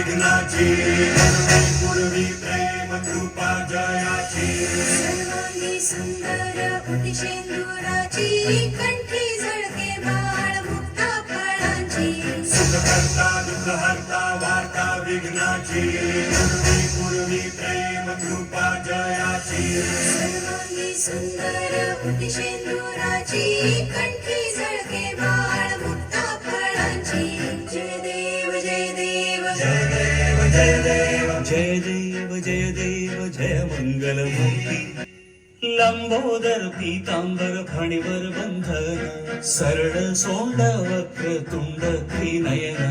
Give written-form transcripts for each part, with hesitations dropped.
विघ्नाची पूर्वी प्रेम कृपा जयाची सर्वांगी सुंदर उटिशेंदुराची कंठी झळके बाळ मुक्ता फळांची सुख करता दुःख हरता वार्ता विघ्नाची पूर्वी प्रेम कृपा जयाची सर्वांगी सुंदर उटिशेंदुराची कंठी झळके बाळ मुक्ता फळांची जय देव जय देव जय देव जय देव जय देव जय देव जय मंगलमूर्ती लंबोदर पीतांबर फणीवर बंधन सरळ सोंड वक्रतुंड त्रिनयन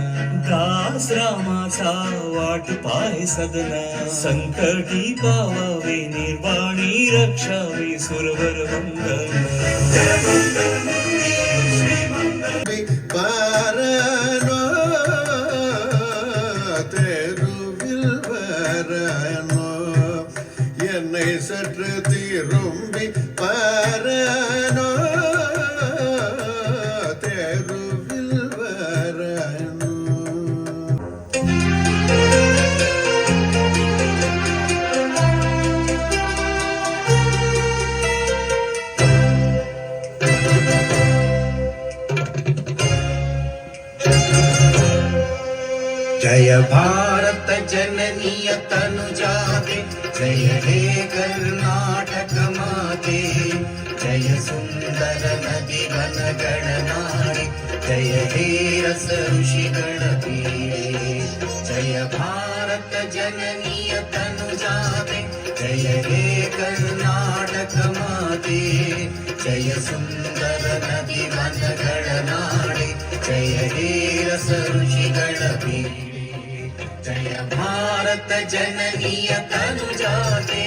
दास रामाचा वाट पाय सदन संकटी पावावे निर्वाणी रक्षावे सुरवर वंदन जय मंगलमूर्ती श्री मंगल பாரனோ தெருவில் என்னை சற்று திரும்பி பாரனோ தெருவில் வரனோ जय भारत जननीय तनुजाते जय हे कर्नाटक माते जय सुंदर नदी वन गणनाडे जय हे रस ऋषि गणपीडे जय भारत जननीय तनुजाते जय हे कर्नाटक माते जय सुंदर नदी वन गणनाडे जय हे रस ऋषि गणपीडे जय भारत जननीय तनुजाते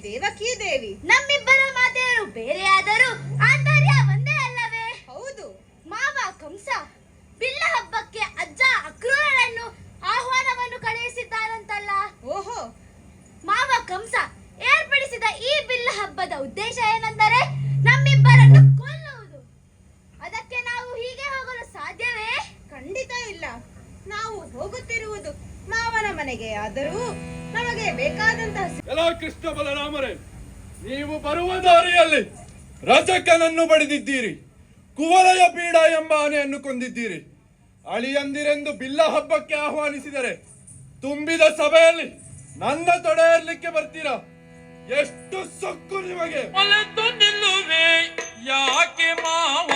ದೇವಕಿ ದೇವಿ ನಮ್ಮಿಬ್ಬರ ಮಾತೆಯರು ಬೇರೆಯಾದರೂ ಆಂತರ್ಯ ಒಂದೇ ಅಲ್ಲವೇ? ಹೌದು. ಮಾವ ಕಂಸ ಬಿಲ್ಲ ಹಬ್ಬಕ್ಕೆ ಅಜ್ಜ ಅಕ್ರೂರರನ್ನು ಆಹ್ವಾನವನ್ನು ಕಳುಹಿಸಿದ್ದಾರಂತಲ್ಲ. ಓಹೋ. ಮಾವ ಕಂಸ ಏರ್ಪಡಿಸಿದ ಈ ಬಿಲ್ಲ ಹಬ್ಬದ ಉದ್ದೇಶ ಏನೆಂದರೆ ನಮ್ಮಿಬ್ಬರನ್ನು ಕೊಲ್ಲುವುದು. ಅದಕ್ಕೆ ನಾವು ಹೀಗೆ ಹೋಗಲು ಸಾಧ್ಯವೇ? ಖಂಡಿತ ಇಲ್ಲ. ನಾವು ಹೋಗುತ್ತಿರುವುದು ಮಾವನ ಮನೆಗೆ, ಆದರೂ ನಮಗೆ ಬೇಕಾದಂತಹ ಎಲ್ಲ ಕೃಷ್ಣ ಬಲರಾಮರೇ, ನೀವು ಬರುವ ದಾರಿಯಲ್ಲಿ ರಜಕನನ್ನು ಬಡಿದಿದ್ದೀರಿ, ಕುವಲಯ ಪೀಡ ಎಂಬ ಆನೆಯನ್ನು ಕೊಂದಿದ್ದೀರಿ. ಅಳಿಯಂದಿರೆಂದು ಬಿಲ್ಲ ಹಬ್ಬಕ್ಕೆ ಆಹ್ವಾನಿಸಿದರೆ ತುಂಬಿದ ಸಭೆಯಲ್ಲಿ ನನ್ನ ತೊಡೆಯಲಿಕ್ಕೆ ಬರ್ತೀರಾ? ಎಷ್ಟು ಸೊಕ್ಕು ನಿಮಗೆ? ನಿಲ್ಲುವೆ ಯಾಕೆ ಮಾವ